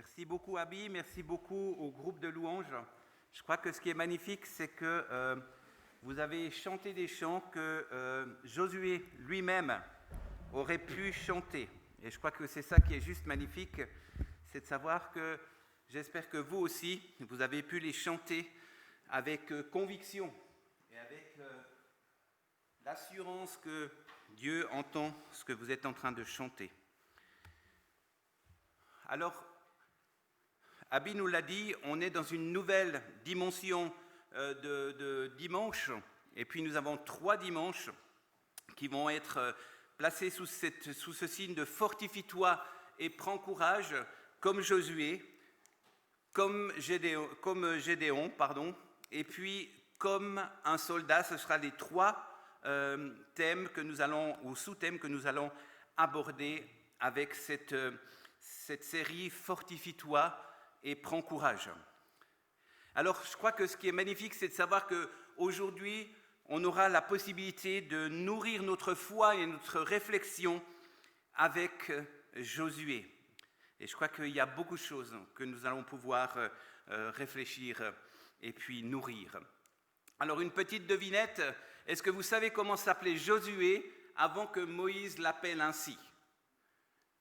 Merci beaucoup Abby, merci beaucoup au groupe de louanges. Je crois que ce qui est magnifique, c'est que vous avez chanté des chants que Josué lui-même aurait pu chanter. Et je crois que c'est ça qui est juste magnifique, c'est de savoir que j'espère que vous aussi, vous avez pu les chanter avec conviction et avec l'assurance que Dieu entend ce que vous êtes en train de chanter. Alors, Abby nous l'a dit, on est dans une nouvelle dimension de dimanche, et puis nous avons 3 dimanches qui vont être placés sous ce signe de fortifie-toi et prends courage, comme Josué, comme Gédéon, et puis comme un soldat. Ce sera les 3 thèmes que nous allons, ou sous-thèmes que nous allons aborder avec cette série Fortifie-toi et prends courage. Alors, je crois que ce qui est magnifique, c'est de savoir qu'aujourd'hui, on aura la possibilité de nourrir notre foi et notre réflexion avec Josué. Et je crois qu'il y a beaucoup de choses que nous allons pouvoir réfléchir et puis nourrir. Alors, une petite devinette, est-ce que vous savez comment s'appelait Josué avant que Moïse l'appelle ainsi ?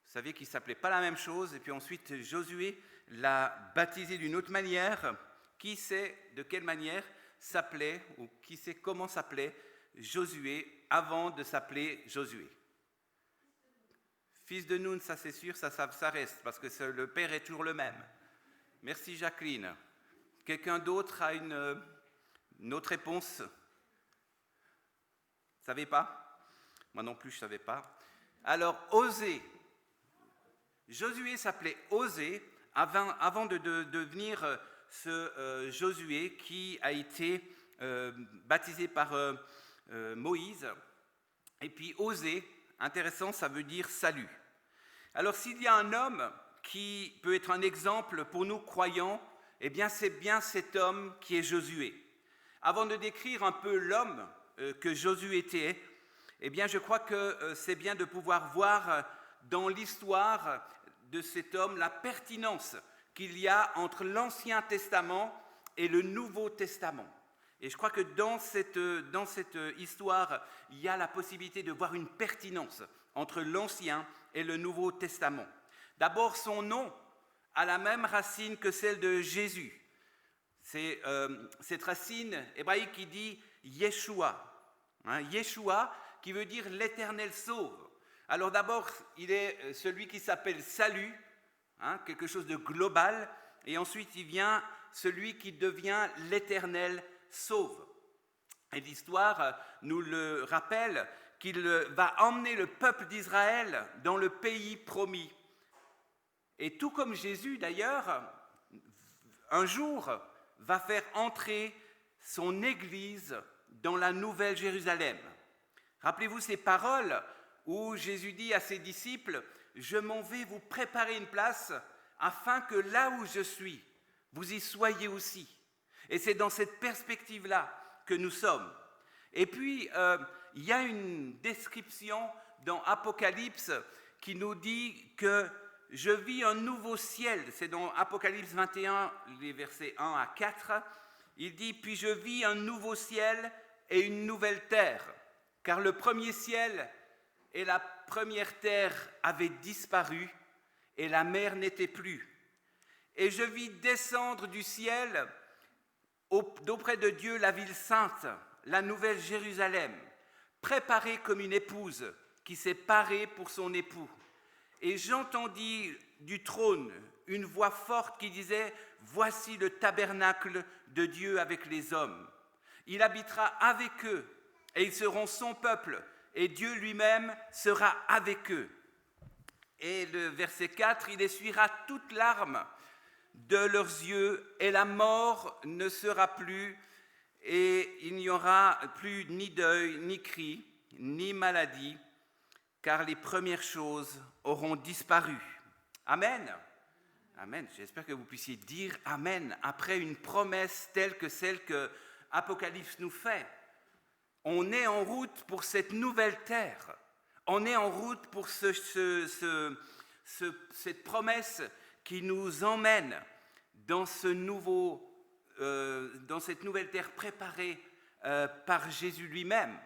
Vous savez qu'il ne s'appelait pas la même chose, et puis ensuite Josué l'a baptisé d'une autre manière. Qui sait de quelle manière s'appelait, ou qui sait comment s'appelait Josué avant de s'appeler Josué ? Fils de Nun, ça c'est sûr, ça reste, parce que le père est toujours le même. Merci Jacqueline. Quelqu'un d'autre a une autre réponse ? Vous ne savez pas ? Moi non plus, je ne savais pas. Alors, Osée. Josué s'appelait Osée avant de devenir ce Josué qui a été baptisé par Moïse. Et puis Osée, intéressant, ça veut dire salut. Alors s'il y a un homme qui peut être un exemple pour nous croyants, eh bien c'est bien cet homme qui est Josué. Avant de décrire un peu l'homme que Josué était, eh bien je crois que c'est bien de pouvoir voir dans l'histoire de cet homme la pertinence qu'il y a entre l'Ancien Testament et le Nouveau Testament. Et je crois que dans cette histoire, il y a la possibilité de voir une pertinence entre l'Ancien et le Nouveau Testament. D'abord, son nom a la même racine que celle de Jésus. C'est cette racine hébraïque qui dit Yeshua. Yeshua qui veut dire l'Éternel sauve. Alors d'abord, il est celui qui s'appelle Salut, quelque chose de global, et ensuite il vient celui qui devient l'Éternel sauve. Et l'histoire nous le rappelle qu'il va emmener le peuple d'Israël dans le pays promis. Et tout comme Jésus d'ailleurs, un jour va faire entrer son Église dans la Nouvelle Jérusalem. Rappelez-vous ces paroles où Jésus dit à ses disciples « Je m'en vais vous préparer une place afin que là où je suis, vous y soyez aussi. » Et c'est dans cette perspective-là que nous sommes. Et puis, il y a une description dans Apocalypse qui nous dit que « Je vis un nouveau ciel ». C'est dans Apocalypse 21, les versets 1 à 4. Il dit « Puis je vis un nouveau ciel et une nouvelle terre, car le premier ciel et la première terre avaient disparu, et la mer n'était plus. Et je vis descendre du ciel, d'auprès de Dieu, la ville sainte, la nouvelle Jérusalem, préparée comme une épouse qui s'est parée pour son époux. Et j'entendis du trône une voix forte qui disait « Voici le tabernacle de Dieu avec les hommes. Il habitera avec eux, et ils seront son peuple, et Dieu lui-même sera avec eux. » Et le verset 4, « Il essuiera toute larme de leurs yeux, et la mort ne sera plus, et il n'y aura plus ni deuil, ni cri, ni maladie, car les premières choses auront disparu. » Amen. Amen. J'espère que vous puissiez dire « Amen » après une promesse telle que celle que Apocalypse nous fait. On est en route pour cette nouvelle terre. On est en route pour cette promesse qui nous emmène dans cette nouvelle terre préparée par Jésus lui-même.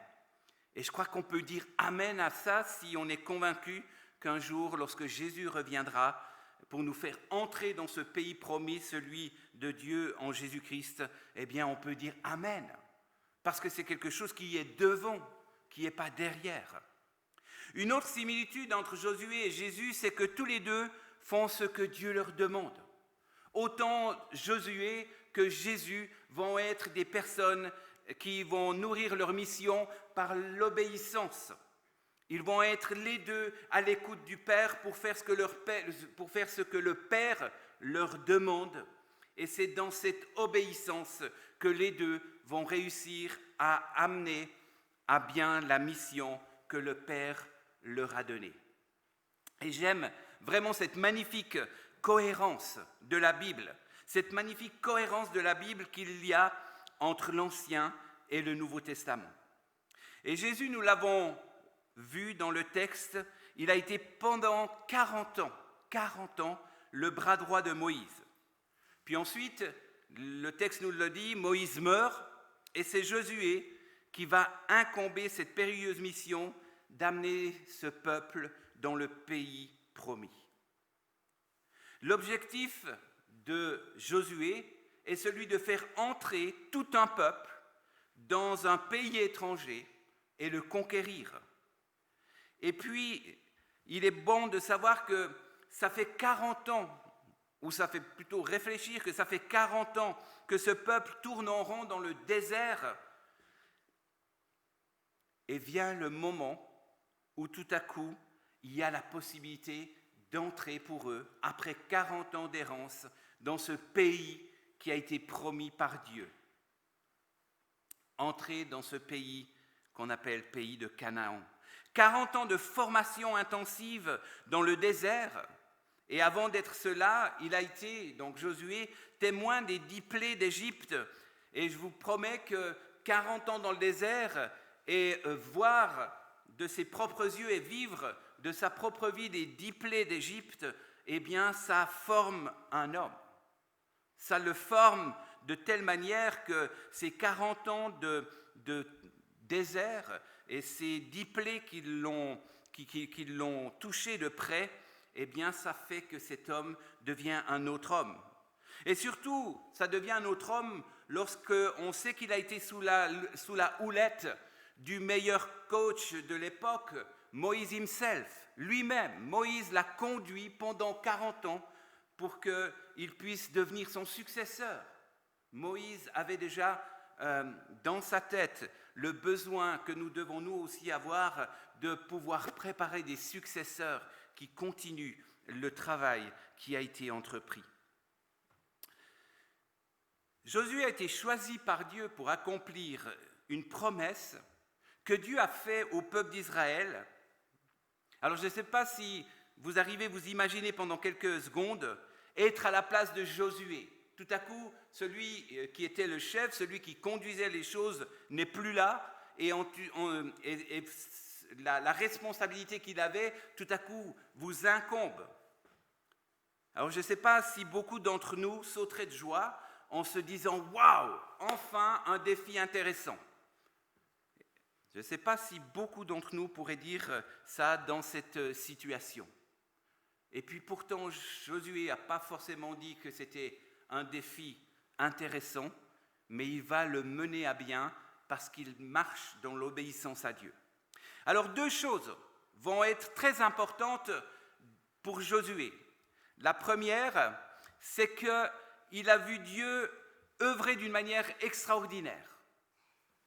Et je crois qu'on peut dire amen à ça si on est convaincu qu'un jour, lorsque Jésus reviendra pour nous faire entrer dans ce pays promis, celui de Dieu en Jésus-Christ, eh bien on peut dire amen. Parce que c'est quelque chose qui est devant, qui n'est pas derrière. Une autre similitude entre Josué et Jésus, c'est que tous les deux font ce que Dieu leur demande. Autant Josué que Jésus vont être des personnes qui vont nourrir leur mission par l'obéissance. Ils vont être les deux à l'écoute du Père pour faire ce que le Père leur demande. Et c'est dans cette obéissance que les deux vont réussir à amener à bien la mission que le Père leur a donnée. Et j'aime vraiment cette magnifique cohérence de la Bible, qu'il y a entre l'Ancien et le Nouveau Testament. Et Jésus, nous l'avons vu dans le texte, il a été pendant 40 ans, le bras droit de Moïse. Puis ensuite, le texte nous le dit, Moïse meurt, et c'est Josué qui va incomber cette périlleuse mission d'amener ce peuple dans le pays promis. L'objectif de Josué est celui de faire entrer tout un peuple dans un pays étranger et le conquérir. Et puis, il est bon de savoir que ça fait 40 ans, ou ça fait plutôt réfléchir que ça fait 40 ans que ce peuple tourne en rond dans le désert. Et vient le moment où tout à coup, il y a la possibilité d'entrer pour eux, après 40 ans d'errance, dans ce pays qui a été promis par Dieu. Entrer dans ce pays qu'on appelle pays de Canaan. 40 ans de formation intensive dans le désert. Et avant d'être cela, il a été, donc Josué, témoin des 10 plaies d'Égypte. Et je vous promets que 40 ans dans le désert et voir de ses propres yeux et vivre de sa propre vie des 10 plaies d'Égypte, eh bien, ça forme un homme. Ça le forme de telle manière que ces 40 ans de désert et ces 10 plaies qui l'ont touché de près, eh bien, ça fait que cet homme devient un autre homme. Et surtout, ça devient un autre homme lorsqu'on sait qu'il a été sous la houlette du meilleur coach de l'époque, Moïse himself, lui-même. Moïse l'a conduit pendant 40 ans pour qu'il puisse devenir son successeur. Moïse avait déjà dans sa tête le besoin que nous devons nous aussi avoir de pouvoir préparer des successeurs qui continuent le travail qui a été entrepris. Josué a été choisi par Dieu pour accomplir une promesse que Dieu a faite au peuple d'Israël. Alors je ne sais pas si vous arrivez, vous imaginez pendant quelques secondes être à la place de Josué. Tout à coup, celui qui était le chef, celui qui conduisait les choses n'est plus là et la responsabilité qu'il avait, tout à coup, vous incombe. Alors je ne sais pas si beaucoup d'entre nous sauteraient de joie en se disant « Waouh, enfin un défi intéressant ». Je ne sais pas si beaucoup d'entre nous pourraient dire ça dans cette situation. Et puis pourtant, Josué n'a pas forcément dit que c'était un défi intéressant, mais il va le mener à bien parce qu'il marche dans l'obéissance à Dieu. Alors 2 choses vont être très importantes pour Josué. La première, c'est qu'il a vu Dieu œuvrer d'une manière extraordinaire.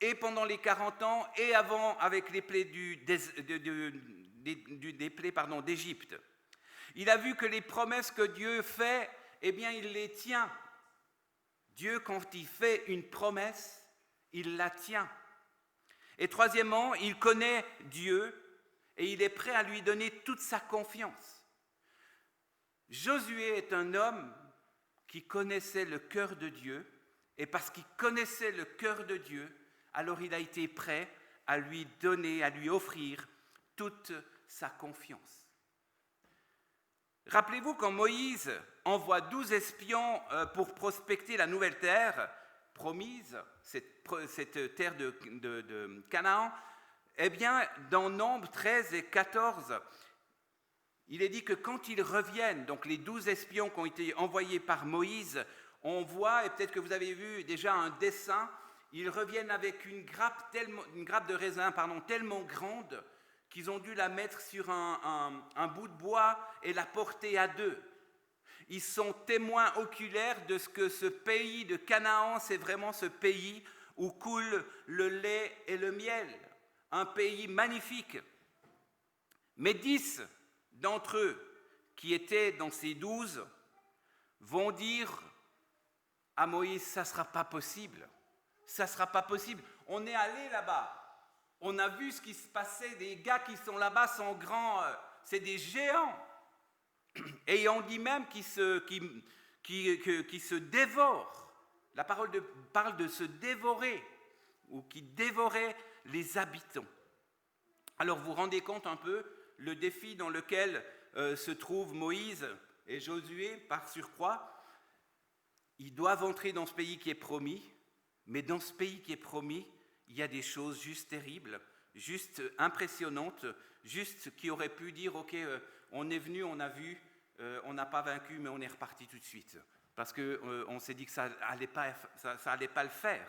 Et pendant les 40 ans, et avant avec les plaies d'Égypte. Il a vu que les promesses que Dieu fait, eh bien, il les tient. Dieu, quand il fait une promesse, il la tient. Et troisièmement, il connaît Dieu et il est prêt à lui donner toute sa confiance. Josué est un homme qui connaissait le cœur de Dieu, et parce qu'il connaissait le cœur de Dieu, alors il a été prêt à lui donner, à lui offrir toute sa confiance. Rappelez-vous quand Moïse envoie 12 espions pour prospecter la nouvelle terre promise, cette terre de Canaan, eh bien, dans Nombres 13 et 14, il est dit que quand ils reviennent, donc les 12 espions qui ont été envoyés par Moïse, on voit, et peut-être que vous avez vu déjà un dessin, ils reviennent avec une grappe de raisin tellement grande qu'ils ont dû la mettre sur un bout de bois et la porter à deux. Ils sont témoins oculaires de ce que ce pays de Canaan, c'est vraiment ce pays où coule le lait et le miel. Un pays magnifique. Mais 10 d'entre eux, qui étaient dans ces 12, vont dire à Moïse, ça ne sera pas possible. Ça ne sera pas possible. On est allé là-bas. On a vu ce qui se passait. Les gars qui sont là-bas sont grands. C'est des géants. Et on dit même qu'ils se dévorent. La parole parle de se dévorer, ou qui dévoraient les habitants. Alors vous vous rendez compte un peu le défi dans lequel se trouvent Moïse et Josué par surcroît. Ils doivent entrer dans ce pays qui est promis, mais dans ce pays qui est promis, il y a des choses juste terribles, juste impressionnantes, juste qui auraient pu dire, ok, on est venu, on a vu, on n'a pas vaincu, mais on est reparti tout de suite. Parce qu'on s'est dit que ça allait pas le faire.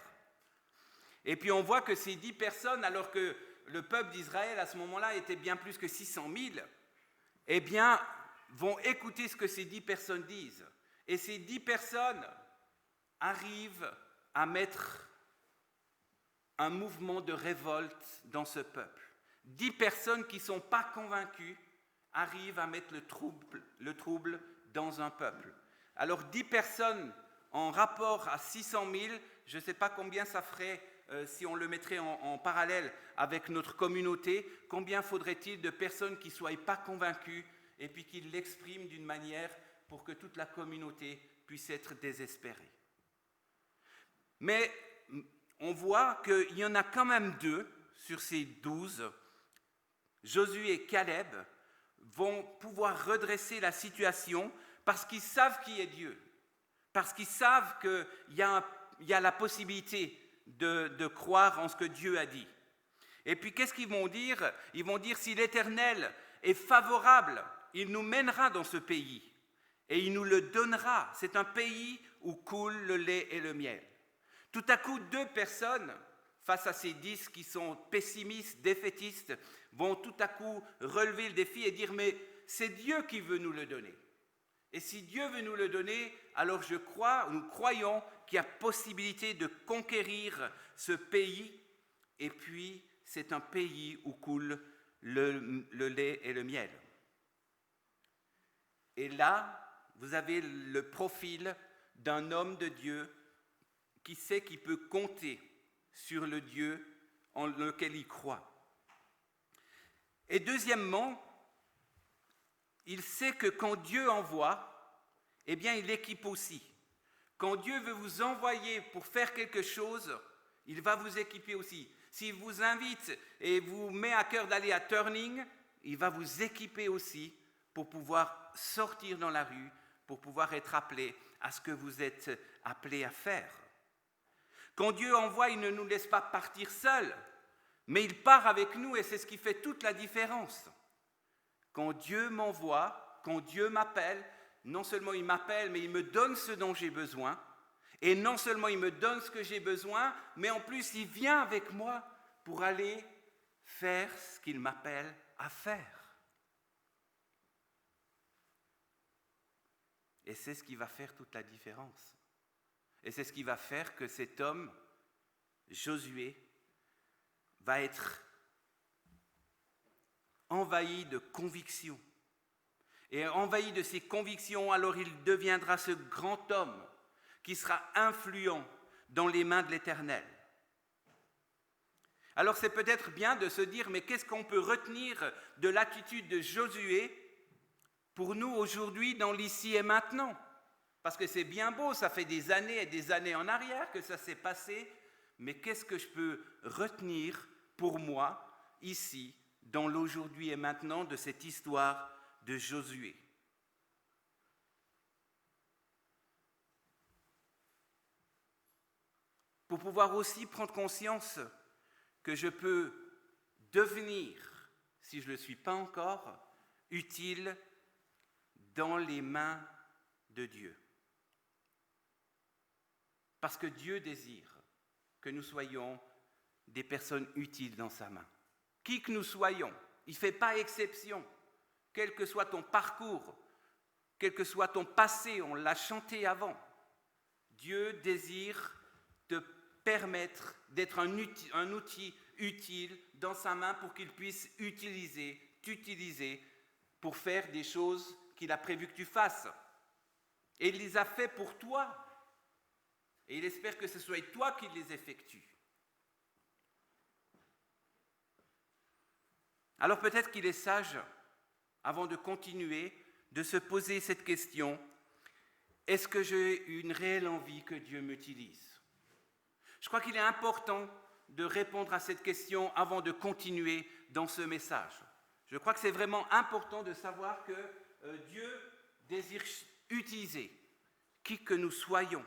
Et puis on voit que ces 10 personnes, alors que le peuple d'Israël à ce moment-là était bien plus que 600 000, eh bien, vont écouter ce que ces 10 personnes disent. Et ces 10 personnes arrivent à mettre un mouvement de révolte dans ce peuple. 10 personnes qui ne sont pas convaincues arrivent à mettre le trouble dans un peuple. Alors 10 personnes en rapport à 600 000, je ne sais pas combien ça ferait si on le mettrait en parallèle avec notre communauté, combien faudrait-il de personnes qui ne soient pas convaincues et puis qui l'expriment d'une manière pour que toute la communauté puisse être désespérée. Mais on voit qu'il y en a quand même 2 sur ces 12, Josué et Caleb, vont pouvoir redresser la situation parce qu'ils savent qui est Dieu, parce qu'ils savent qu'il y a la possibilité de croire en ce que Dieu a dit. Et puis qu'est-ce qu'ils vont dire ? Ils vont dire, si l'Éternel est favorable, il nous mènera dans ce pays et il nous le donnera. C'est un pays où coule le lait et le miel. Tout à coup, 2 personnes, face à ces 10 qui sont pessimistes, défaitistes, vont tout à coup relever le défi et dire, mais c'est Dieu qui veut nous le donner. Et si Dieu veut nous le donner, alors nous croyons qu'il y a possibilité de conquérir ce pays. Et puis, c'est un pays où coule le lait et le miel. Et là, vous avez le profil d'un homme de Dieu qui sait qu'il peut compter sur le Dieu en lequel il croit. Et deuxièmement, il sait que quand Dieu envoie, eh bien, il équipe aussi. Quand Dieu veut vous envoyer pour faire quelque chose, il va vous équiper aussi. S'il vous invite et vous met à cœur d'aller à Turning, il va vous équiper aussi pour pouvoir sortir dans la rue, pour pouvoir être appelé à ce que vous êtes appelé à faire. Quand Dieu envoie, il ne nous laisse pas partir seuls, mais il part avec nous et c'est ce qui fait toute la différence. Quand Dieu m'envoie, quand Dieu m'appelle, non seulement il m'appelle, mais il me donne ce dont j'ai besoin. Et non seulement il me donne ce que j'ai besoin, mais en plus il vient avec moi pour aller faire ce qu'il m'appelle à faire. Et c'est ce qui va faire toute la différence. Et c'est ce qui va faire que cet homme, Josué, va être envahi de convictions. Et envahi de ses convictions, alors il deviendra ce grand homme qui sera influent dans les mains de l'Éternel. Alors c'est peut-être bien de se dire, mais qu'est-ce qu'on peut retenir de l'attitude de Josué pour nous aujourd'hui dans l'ici et maintenant ? Parce que c'est bien beau, ça fait des années et des années en arrière que ça s'est passé, mais qu'est-ce que je peux retenir pour moi ici, dans l'aujourd'hui et maintenant de cette histoire de Josué ? pour pouvoir aussi prendre conscience que je peux devenir, si je ne le suis pas encore, utile dans les mains de Dieu. Parce que Dieu désire que nous soyons des personnes utiles dans sa main. Qui que nous soyons, il ne fait pas exception. Quel que soit ton parcours, quel que soit ton passé, on l'a chanté avant. Dieu désire te permettre d'être un outil utile dans sa main pour qu'il puisse t'utiliser pour faire des choses qu'il a prévu que tu fasses. Et il les a fait pour toi. Et il espère que ce soit toi qui les effectues. Alors peut-être qu'il est sage, avant de continuer, de se poser cette question, est-ce que j'ai une réelle envie que Dieu m'utilise ? Je crois qu'il est important de répondre à cette question avant de continuer dans ce message. Je crois que c'est vraiment important de savoir que Dieu désire utiliser qui que nous soyons.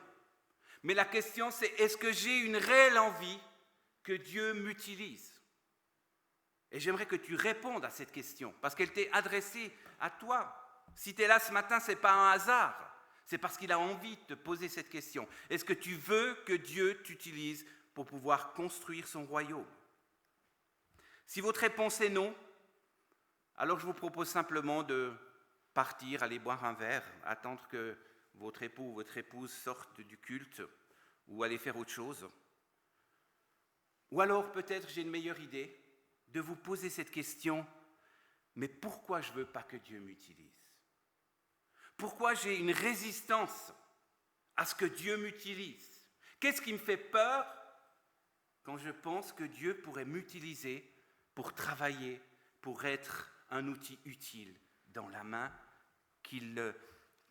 Mais la question c'est, est-ce que j'ai une réelle envie que Dieu m'utilise ? Et j'aimerais que tu répondes à cette question, parce qu'elle t'est adressée à toi. Si tu es là ce matin, ce n'est pas un hasard. C'est parce qu'il a envie de te poser cette question. Est-ce que tu veux que Dieu t'utilise pour pouvoir construire son royaume ? Si votre réponse est non, alors je vous propose simplement de partir, aller boire un verre, attendre que votre époux ou votre épouse sorte du culte ou aller faire autre chose. Ou alors peut-être j'ai une meilleure idée, de vous poser cette question, mais pourquoi je ne veux pas que Dieu m'utilise ? Pourquoi j'ai une résistance à ce que Dieu m'utilise ? Qu'est-ce qui me fait peur quand je pense que Dieu pourrait m'utiliser pour travailler, pour être un outil utile dans la main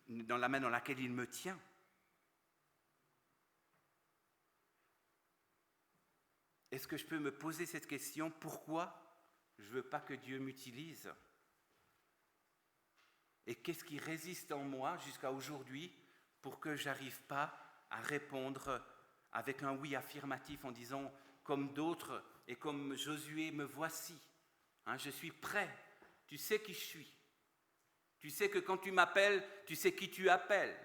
dans laquelle il me tient ? Est-ce que je peux me poser cette question, pourquoi je ne veux pas que Dieu m'utilise ? Et qu'est-ce qui résiste en moi jusqu'à aujourd'hui pour que je n'arrive pas à répondre avec un oui affirmatif en disant, comme d'autres et comme Josué, me voici, je suis prêt, tu sais qui je suis. Tu sais que quand tu m'appelles, tu sais qui tu appelles.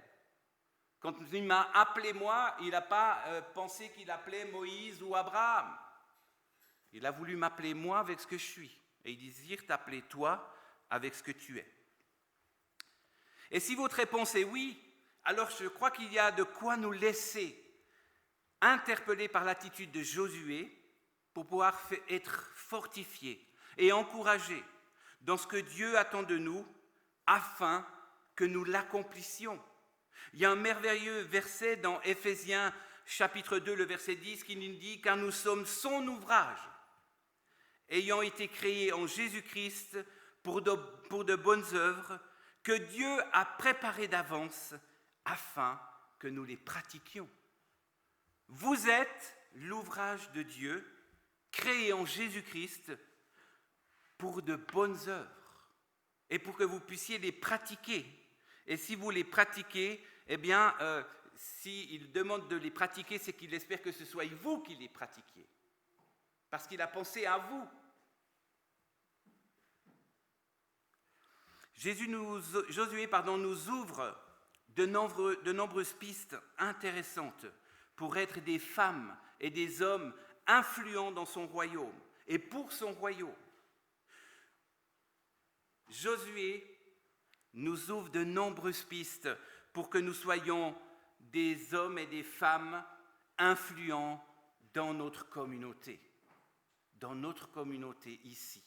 Quand il m'a appelé moi, il n'a pas pensé qu'il appelait Moïse ou Abraham. Il a voulu m'appeler moi avec ce que je suis. Et il désire t'appeler toi avec ce que tu es. Et si votre réponse est oui, alors je crois qu'il y a de quoi nous laisser interpeller par l'attitude de Josué pour pouvoir être fortifiés et encouragés dans ce que Dieu attend de nous afin que nous l'accomplissions. Il y a un merveilleux verset dans Éphésiens chapitre 2, le verset 10, qui nous dit « Car nous sommes son ouvrage, ayant été créés en Jésus-Christ pour de bonnes œuvres, que Dieu a préparées d'avance afin que nous les pratiquions. » Vous êtes l'ouvrage de Dieu, créé en Jésus-Christ pour de bonnes œuvres et pour que vous puissiez les pratiquer. Et si vous les pratiquez, eh bien, s'il demande de les pratiquer, c'est qu'il espère que ce soit vous qui les pratiquiez. Parce qu'il a pensé à vous. Josué nous ouvre de nombreuses pistes intéressantes pour être des femmes et des hommes influents dans son royaume et pour son royaume. Josué nous ouvre de nombreuses pistes pour que nous soyons des hommes et des femmes influents dans notre communauté ici.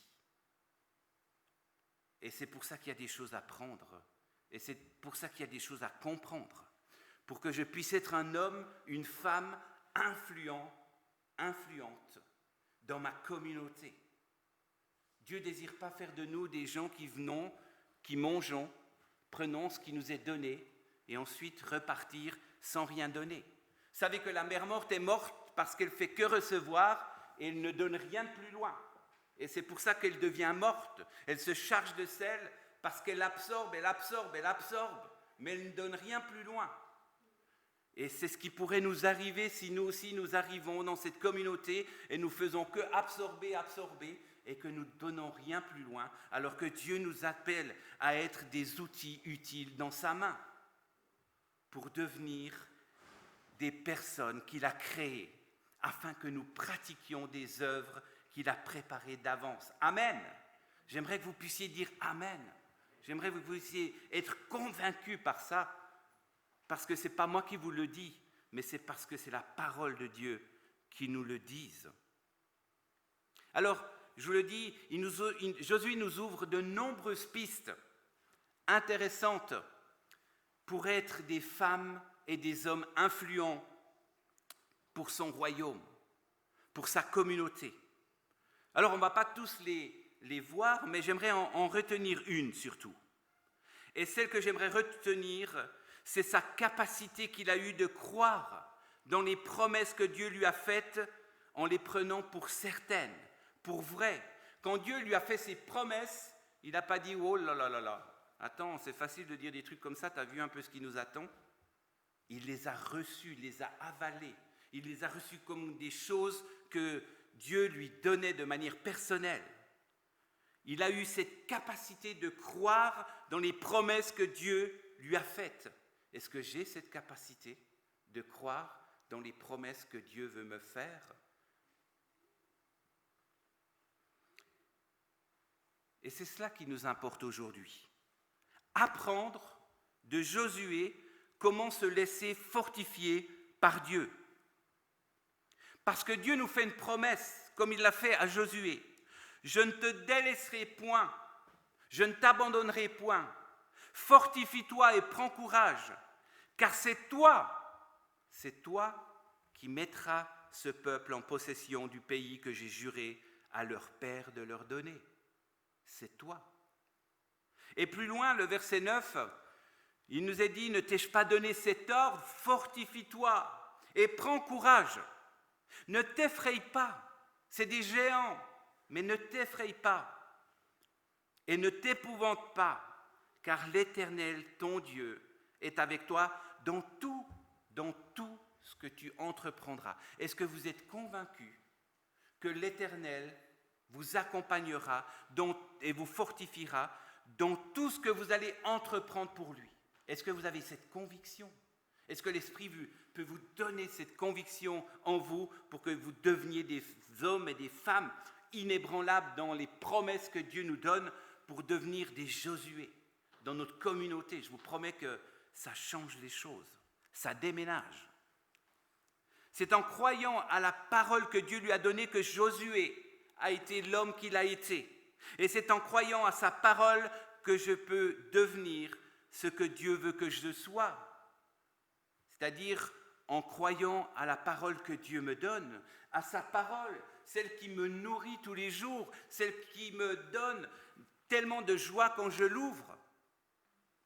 Et c'est pour ça qu'il y a des choses à prendre, et c'est pour ça qu'il y a des choses à comprendre, pour que je puisse être un homme, une femme influente dans ma communauté. Dieu ne désire pas faire de nous des gens qui mangeons, prenons ce qui nous est donné, et ensuite repartir sans rien donner. Vous savez que la mère morte est morte parce qu'elle ne fait que recevoir et elle ne donne rien de plus loin. Et c'est pour ça qu'elle devient morte. Elle se charge de sel parce qu'elle absorbe, mais elle ne donne rien plus loin. Et c'est ce qui pourrait nous arriver si nous aussi nous arrivons dans cette communauté et nous faisons que absorber et que nous ne donnons rien plus loin, alors que Dieu nous appelle à être des outils utiles dans sa main pour devenir des personnes qu'il a créées afin que nous pratiquions des œuvres qu'il a préparées d'avance. Amen. J'aimerais que vous puissiez dire Amen. J'aimerais que vous puissiez être convaincus par ça. Parce que ce n'est pas moi qui vous le dis, mais c'est parce que c'est la parole de Dieu qui nous le dise. Alors, je vous le dis, Josué nous ouvre de nombreuses pistes intéressantes pour être des femmes et des hommes influents pour son royaume, pour sa communauté. Alors, on ne va pas tous les voir, mais j'aimerais en retenir une surtout. Et celle que j'aimerais retenir, c'est sa capacité qu'il a eue de croire dans les promesses que Dieu lui a faites en les prenant pour certaines, pour vraies. Quand Dieu lui a fait ses promesses, il n'a pas dit « Oh là là là là, attends, c'est facile de dire des trucs comme ça, tu as vu un peu ce qui nous attend ?» Il les a reçues, il les a avalées, il les a reçues comme des choses que Dieu lui donnait de manière personnelle. Il a eu cette capacité de croire dans les promesses que Dieu lui a faites. Est-ce que j'ai cette capacité de croire dans les promesses que Dieu veut me faire? Et c'est cela qui nous importe aujourd'hui. Apprendre de Josué comment se laisser fortifier par Dieu. Parce que Dieu nous fait une promesse, comme il l'a fait à Josué. Je ne te délaisserai point, je ne t'abandonnerai point. Fortifie-toi et prends courage, car c'est toi qui mettras ce peuple en possession du pays que j'ai juré à leur père de leur donner. C'est toi. Et plus loin, le verset 9, il nous est dit, ne t'ai-je pas donné cet ordre? Fortifie-toi et prends courage. Ne t'effraie pas, c'est des géants, mais ne t'effraie pas et ne t'épouvante pas, car l'Éternel, ton Dieu, est avec toi dans tout ce que tu entreprendras. Est-ce que vous êtes convaincus que l'Éternel vous accompagnera et vous fortifiera dans tout ce que vous allez entreprendre pour lui? Est-ce que vous avez cette conviction? Est-ce que l'Esprit peut vous donner cette conviction en vous pour que vous deveniez des hommes et des femmes inébranlables dans les promesses que Dieu nous donne pour devenir des Josué dans notre communauté? Je vous promets que ça change les choses, ça déménage. C'est en croyant à la parole que Dieu lui a donnée que Josué a été l'homme qu'il a été. Et c'est en croyant à sa parole que je peux devenir ce que Dieu veut que je sois. C'est-à-dire en croyant à la parole que Dieu me donne, à sa parole, celle qui me nourrit tous les jours, celle qui me donne tellement de joie quand je l'ouvre,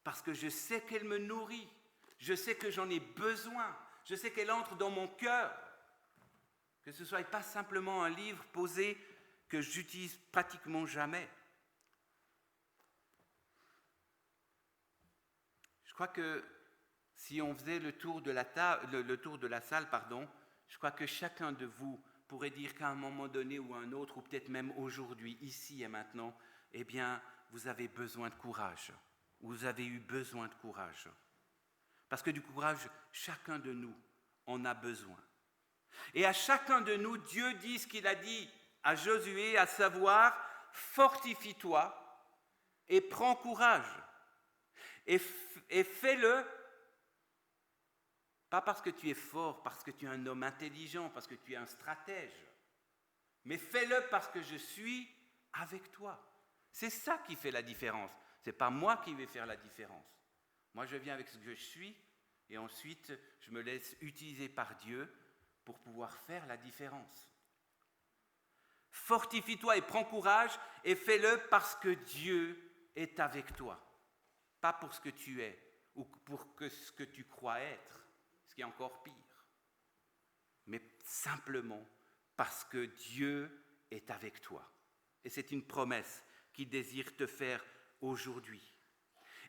parce que je sais qu'elle me nourrit, je sais que j'en ai besoin, je sais qu'elle entre dans mon cœur, que ce ne soit pas simplement un livre posé que j'utilise pratiquement jamais. Je crois que si on faisait le tour de la salle, je crois que chacun de vous pourrait dire qu'à un moment donné ou un autre, ou peut-être même aujourd'hui, ici et maintenant, eh bien, vous avez besoin de courage. Vous avez eu besoin de courage. Parce que du courage, chacun de nous en a besoin. Et à chacun de nous, Dieu dit ce qu'il a dit à Josué, à savoir, fortifie-toi et prends courage. Et fais-le, pas parce que tu es fort, parce que tu es un homme intelligent, parce que tu es un stratège, mais fais-le parce que je suis avec toi. C'est ça qui fait la différence. Ce n'est pas moi qui vais faire la différence. Moi, je viens avec ce que je suis et ensuite, je me laisse utiliser par Dieu pour pouvoir faire la différence. Fortifie-toi et prends courage et fais-le parce que Dieu est avec toi. Pas pour ce que tu es ou pour ce que tu crois être, ce qui est encore pire. Mais simplement parce que Dieu est avec toi. Et c'est une promesse qu'il désire te faire aujourd'hui.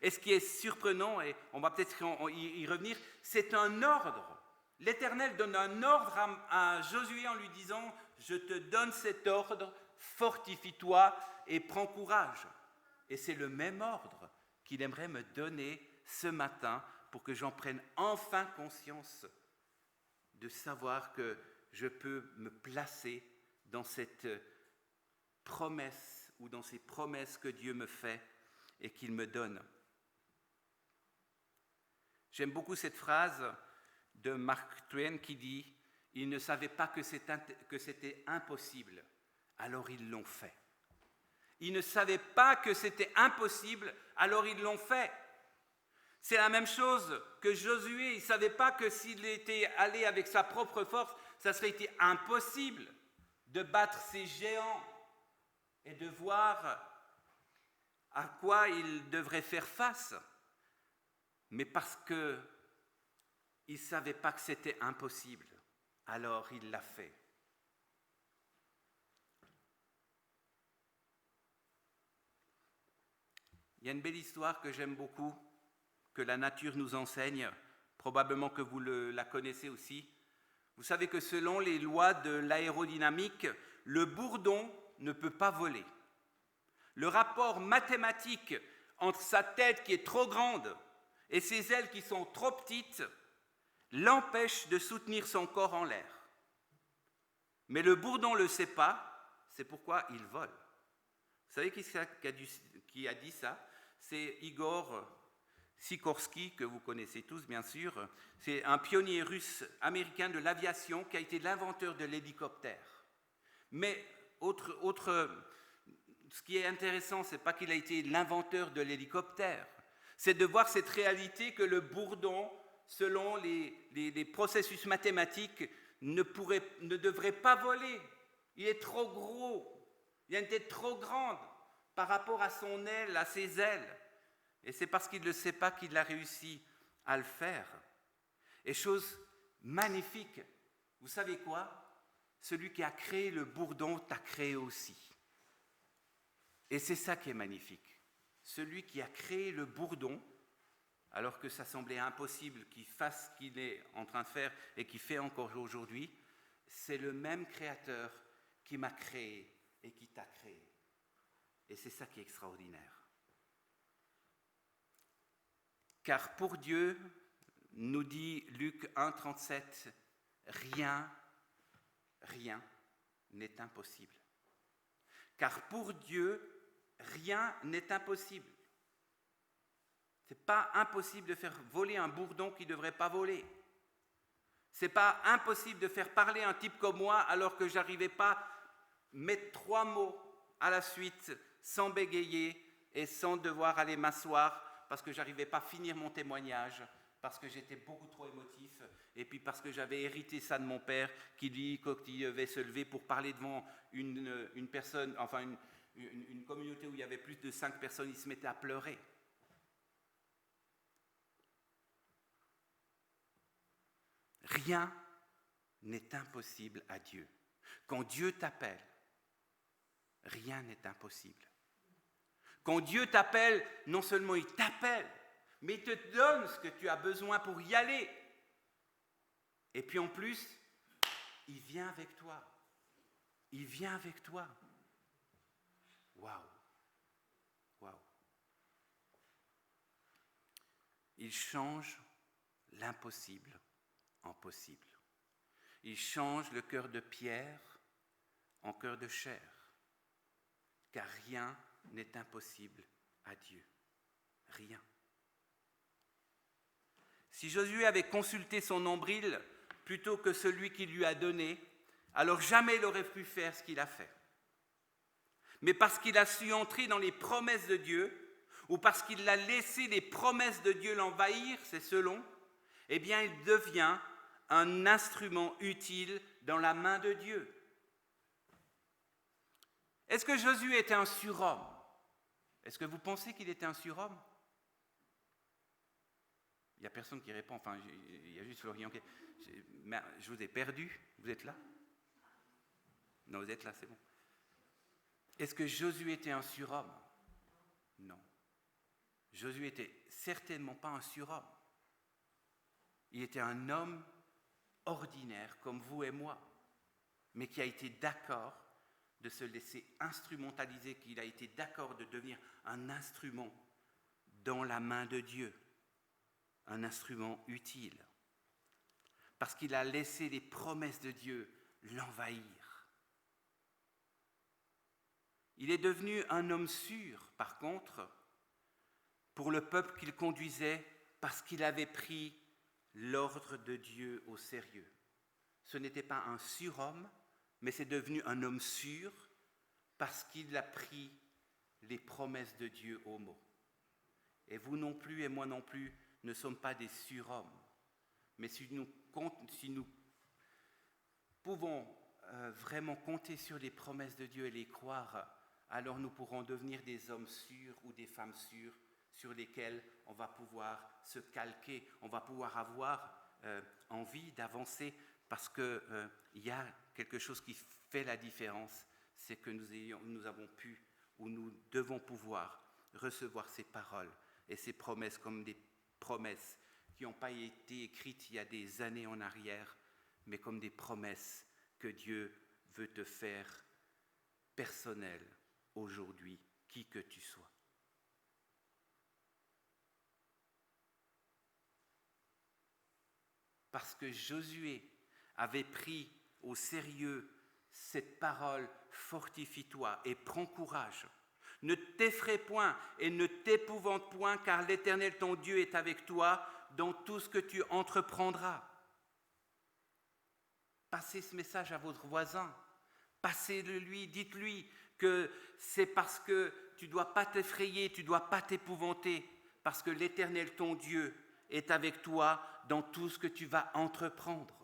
Et ce qui est surprenant, et on va peut-être y revenir, c'est un ordre. L'Éternel donne un ordre à Josué en lui disant « Je te donne cet ordre, fortifie-toi et prends courage ». Et c'est le même ordre qu'il aimerait me donner ce matin pour que j'en prenne enfin conscience de savoir que je peux me placer dans cette promesse ou dans ces promesses que Dieu me fait et qu'il me donne. J'aime beaucoup cette phrase de Mark Twain qui dit « Ils ne savaient pas que c'était impossible, alors ils l'ont fait. » Ils ne savaient pas que c'était impossible, alors ils l'ont fait. C'est la même chose que Josué. Il ne savait pas que s'il était allé avec sa propre force, ça serait été impossible de battre ces géants et de voir à quoi il devrait faire face. Mais parce qu'il ne savait pas que c'était impossible, alors il l'a fait. Il y a une belle histoire que j'aime beaucoup, que la nature nous enseigne, probablement que vous la connaissez aussi. Vous savez que selon les lois de l'aérodynamique, le bourdon ne peut pas voler. Le rapport mathématique entre sa tête qui est trop grande et ses ailes qui sont trop petites l'empêche de soutenir son corps en l'air. Mais le bourdon ne le sait pas, c'est pourquoi il vole. Vous savez qui a dit ça? C'est Igor Sikorsky, que vous connaissez tous bien sûr. C'est un pionnier russe américain de l'aviation qui a été l'inventeur de l'hélicoptère. Mais ce qui est intéressant, ce n'est pas qu'il a été l'inventeur de l'hélicoptère, c'est de voir cette réalité que le bourdon, selon les processus mathématiques, ne devrait pas voler. Il est trop gros, il a une tête trop grande par rapport à son aile, à ses ailes. Et c'est parce qu'il ne le sait pas qu'il a réussi à le faire. Et chose magnifique, vous savez quoi? Celui qui a créé le bourdon t'a créé aussi. Et c'est ça qui est magnifique. Celui qui a créé le bourdon, alors que ça semblait impossible qu'il fasse ce qu'il est en train de faire et qu'il fait encore aujourd'hui, c'est le même créateur qui m'a créé et qui t'a créé. Et c'est ça qui est extraordinaire. Car pour Dieu, nous dit Luc 1,37, rien n'est impossible. Car pour Dieu, rien n'est impossible. Ce n'est pas impossible de faire voler un bourdon qui ne devrait pas voler. Ce n'est pas impossible de faire parler un type comme moi alors que je n'arrivais pas à mettre 3 mots à la suite sans bégayer et sans devoir aller m'asseoir parce que je n'arrivais pas à finir mon témoignage, parce que j'étais beaucoup trop émotif et puis parce que j'avais hérité ça de mon père qui, lui, quand il devait se lever pour parler devant une personne, enfin une communauté où il y avait plus de 5 personnes, il se mettait à pleurer. Rien n'est impossible à Dieu. Quand Dieu t'appelle, rien n'est impossible. Quand Dieu t'appelle, non seulement il t'appelle, mais il te donne ce que tu as besoin pour y aller. Et puis en plus, il vient avec toi. Il vient avec toi. Waouh! Waouh! Il change l'impossible en possible. Il change le cœur de pierre en cœur de chair. Car rien n'est impossible à Dieu. Rien. Si Josué avait consulté son nombril plutôt que celui qui lui a donné, alors jamais il n'aurait pu faire ce qu'il a fait. Mais parce qu'il a su entrer dans les promesses de Dieu, ou parce qu'il a laissé les promesses de Dieu l'envahir, c'est selon, eh bien il devient un instrument utile dans la main de Dieu. Est-ce que Josué était un surhomme? Est-ce que vous pensez qu'il était un surhomme? Il n'y a personne qui répond, enfin, il y a juste Florian qui... Je vous ai perdu, vous êtes là? Non, vous êtes là, c'est bon. Est-ce que Josué était un surhomme? Non. Josué n'était certainement pas un surhomme. Il était un homme ordinaire comme vous et moi, mais qui a été d'accord de se laisser instrumentaliser, qu'il a été d'accord de devenir un instrument dans la main de Dieu, un instrument utile, parce qu'il a laissé les promesses de Dieu l'envahir. Il est devenu un homme sûr, par contre, pour le peuple qu'il conduisait, parce qu'il avait pris l'ordre de Dieu au sérieux. Ce n'était pas un surhomme, mais c'est devenu un homme sûr parce qu'il a pris les promesses de Dieu au mot. Et vous non plus et moi non plus ne sommes pas des surhommes. Mais si nous pouvons vraiment compter sur les promesses de Dieu et les croire, alors nous pourrons devenir des hommes sûrs ou des femmes sûres sur lesquels on va pouvoir se calquer, on va pouvoir avoir envie d'avancer parce qu'il y a quelque chose qui fait la différence, c'est que nous avons pu ou nous devons pouvoir recevoir ces paroles et ces promesses comme des promesses qui n'ont pas été écrites il y a des années en arrière, mais comme des promesses que Dieu veut te faire personnelles aujourd'hui, qui que tu sois. Parce que Josué avait pris au sérieux cette parole, fortifie-toi et prends courage. Ne t'effraie point et ne t'épouvante point, car l'Éternel ton Dieu est avec toi dans tout ce que tu entreprendras. Passez ce message à votre voisin, passez-le lui, dites-lui que c'est parce que tu ne dois pas t'effrayer, tu ne dois pas t'épouvanter, parce que l'Éternel ton Dieu est avec toi dans tout ce que tu vas entreprendre.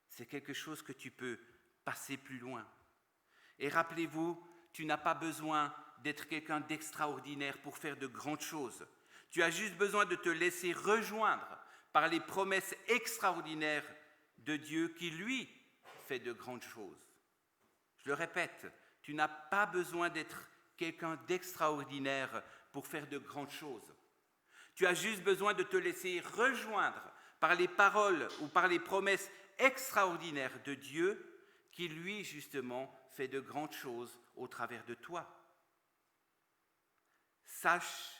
C'est quelque chose que tu peux passer plus loin. Et rappelez-vous, tu n'as pas besoin d'être quelqu'un d'extraordinaire pour faire de grandes choses. Tu as juste besoin de te laisser rejoindre par les promesses extraordinaires de Dieu qui, lui, fait de grandes choses. Je le répète, tu n'as pas besoin d'être quelqu'un d'extraordinaire pour faire de grandes choses. Tu as juste besoin de te laisser rejoindre par les paroles ou par les promesses extraordinaires de Dieu qui, lui, justement, fait de grandes choses au travers de toi. Sache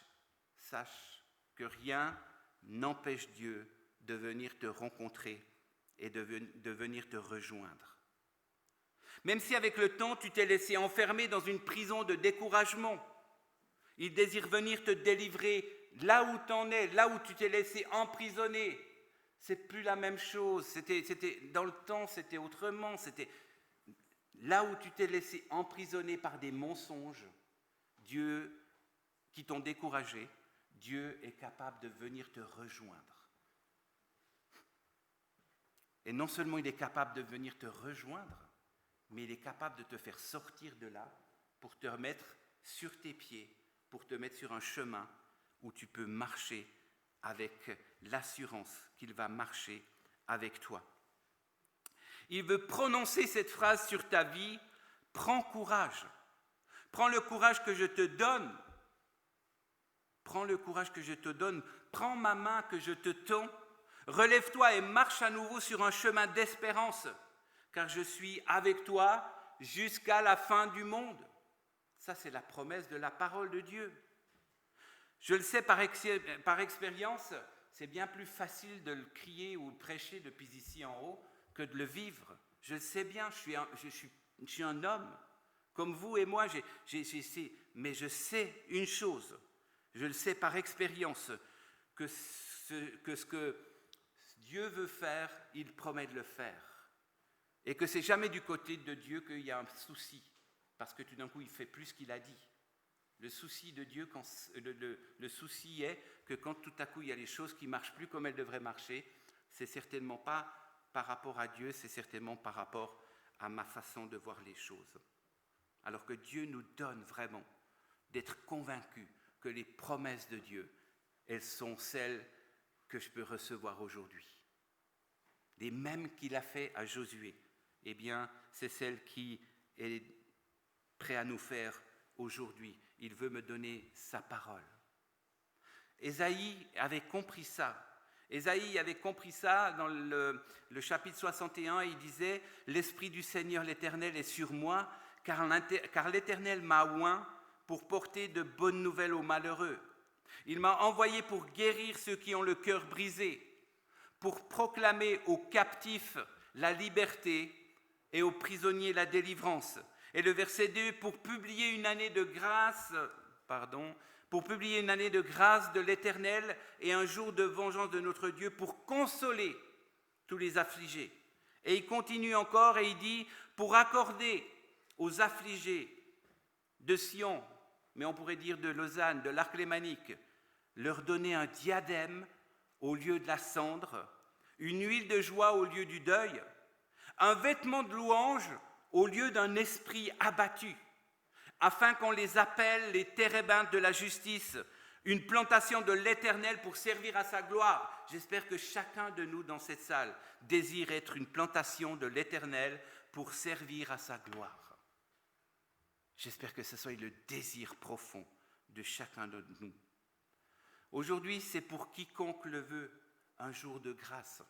que rien n'empêche Dieu de venir te rencontrer et de venir te rejoindre. Même si avec le temps, tu t'es laissé enfermer dans une prison de découragement, il désire venir te délivrer là où tu en es, là où tu t'es laissé emprisonner. C'est plus la même chose. Dans le temps, c'était autrement. C'était là où tu t'es laissé emprisonner par des mensonges, Dieu qui t'ont découragé, Dieu est capable de venir te rejoindre. Et non seulement il est capable de venir te rejoindre, mais il est capable de te faire sortir de là pour te remettre sur tes pieds, pour te mettre sur un chemin où tu peux marcher avec l'assurance qu'il va marcher avec toi. Il veut prononcer cette phrase sur ta vie, prends courage. Prends le courage que je te donne. Prends le courage que je te donne. Prends ma main que je te tends. Relève-toi et marche à nouveau sur un chemin d'espérance, car je suis avec toi jusqu'à la fin du monde. Ça, c'est la promesse de la parole de Dieu. Je le sais par expérience, c'est bien plus facile de le crier ou de prêcher depuis ici en haut que de le vivre. Je le sais bien, je suis un homme, comme vous et moi, mais je sais une chose, je le sais par expérience, que ce que Dieu veut faire, il promet de le faire. Et que c'est jamais du côté de Dieu qu'il y a un souci, parce que tout d'un coup, il fait plus ce qu'il a dit. Le souci de Dieu, le souci est que quand tout à coup, il y a des choses qui ne marchent plus comme elles devraient marcher, c'est certainement pas par rapport à Dieu, c'est certainement par rapport à ma façon de voir les choses. Alors que Dieu nous donne vraiment d'être convaincus que les promesses de Dieu, elles sont celles que je peux recevoir aujourd'hui. Les mêmes qu'il a fait à Josué, eh bien, c'est celle qui est prêt à nous faire aujourd'hui. Il veut me donner sa parole. Ésaïe avait compris ça. Ésaïe avait compris ça dans le chapitre 61, il disait « L'Esprit du Seigneur l'Éternel est sur moi, car l'Éternel m'a oint pour porter de bonnes nouvelles aux malheureux. Il m'a envoyé pour guérir ceux qui ont le cœur brisé, pour proclamer aux captifs la liberté et aux prisonniers la délivrance. » Et le verset 2, pour publier une année de grâce de l'Éternel et un jour de vengeance de notre Dieu pour consoler tous les affligés. Et il continue encore et il dit, pour accorder aux affligés de Sion, mais on pourrait dire de Lausanne, de l'Arc lémanique, leur donner un diadème au lieu de la cendre, une huile de joie au lieu du deuil, un vêtement de louange au lieu d'un esprit abattu, afin qu'on les appelle les térébintes de la justice, une plantation de l'Éternel pour servir à sa gloire. J'espère que chacun de nous dans cette salle désire être une plantation de l'Éternel pour servir à sa gloire. J'espère que ce soit le désir profond de chacun de nous. Aujourd'hui, c'est pour quiconque le veut un jour de grâce,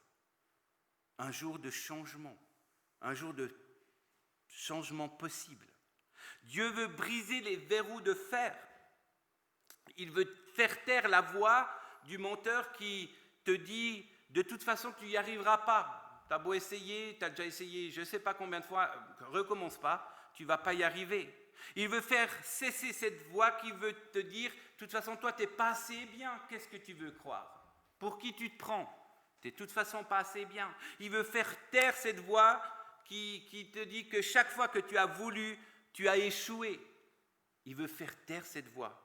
un jour de changement, un jour de changement possible. Dieu veut briser les verrous de fer. Il veut faire taire la voix du menteur qui te dit de toute façon tu n'y arriveras pas. Tu as beau essayer, tu as déjà essayé je ne sais pas combien de fois, recommence pas, tu ne vas pas y arriver. Il veut faire cesser cette voix qui veut te dire de toute façon toi tu n'es pas assez bien, qu'est-ce que tu veux croire? Pour qui tu te prends? Tu n'es de toute façon pas assez bien. Il veut faire taire cette voix qui te dit que chaque fois que tu as voulu, tu as échoué. Il veut faire taire cette voix.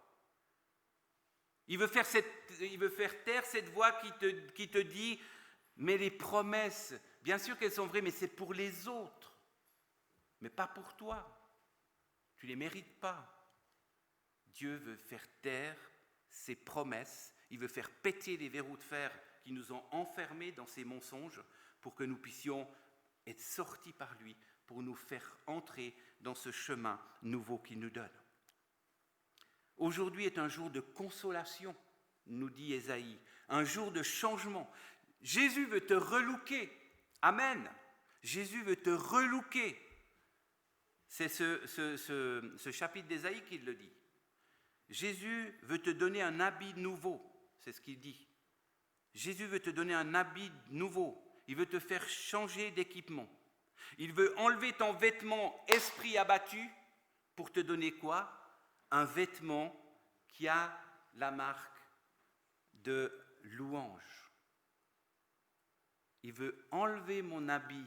Il veut faire taire cette voix qui te dit, mais les promesses, bien sûr qu'elles sont vraies, mais c'est pour les autres, mais pas pour toi. Tu ne les mérites pas. Dieu veut faire taire ses promesses, il veut faire péter les verrous de fer qui nous ont enfermés dans ces mensonges pour que nous puissions être sortis par lui, pour nous faire entrer dans ce chemin nouveau qu'il nous donne. Aujourd'hui est un jour de consolation, nous dit Ésaïe, un jour de changement. Jésus veut te relooker. Amen. Jésus veut te relooker. C'est ce chapitre d'Ésaïe qui le dit. Jésus veut te donner un habit nouveau, c'est ce qu'il dit. Jésus veut te donner un habit nouveau. Il veut te faire changer d'équipement. Il veut enlever ton vêtement esprit abattu pour te donner quoi? Un vêtement qui a la marque de louange. Il veut enlever mon habit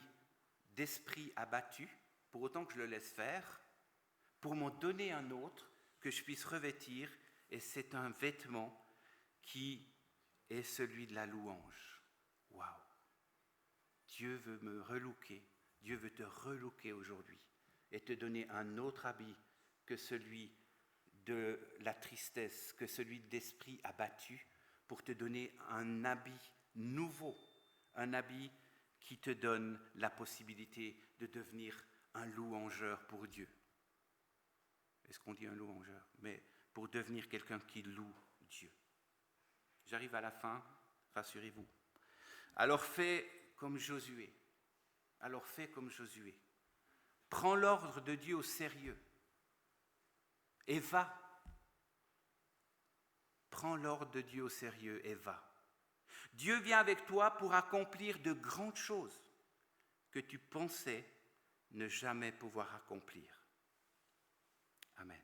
d'esprit abattu, pour autant que je le laisse faire, pour m'en donner un autre que je puisse revêtir, et c'est un vêtement qui est celui de la louange. Waouh! Dieu veut me relooker, Dieu veut te relooker aujourd'hui et te donner un autre habit que celui de la tristesse, que celui d'esprit abattu, pour te donner un habit nouveau, un habit qui te donne la possibilité de devenir un louangeur pour Dieu. Est-ce qu'on dit un louangeur? Mais pour devenir quelqu'un qui loue Dieu. J'arrive à la fin, rassurez-vous. Alors fais comme Josué. Prends l'ordre de Dieu au sérieux. Et va. Prends l'ordre de Dieu au sérieux et va. Dieu vient avec toi pour accomplir de grandes choses que tu pensais ne jamais pouvoir accomplir. Amen.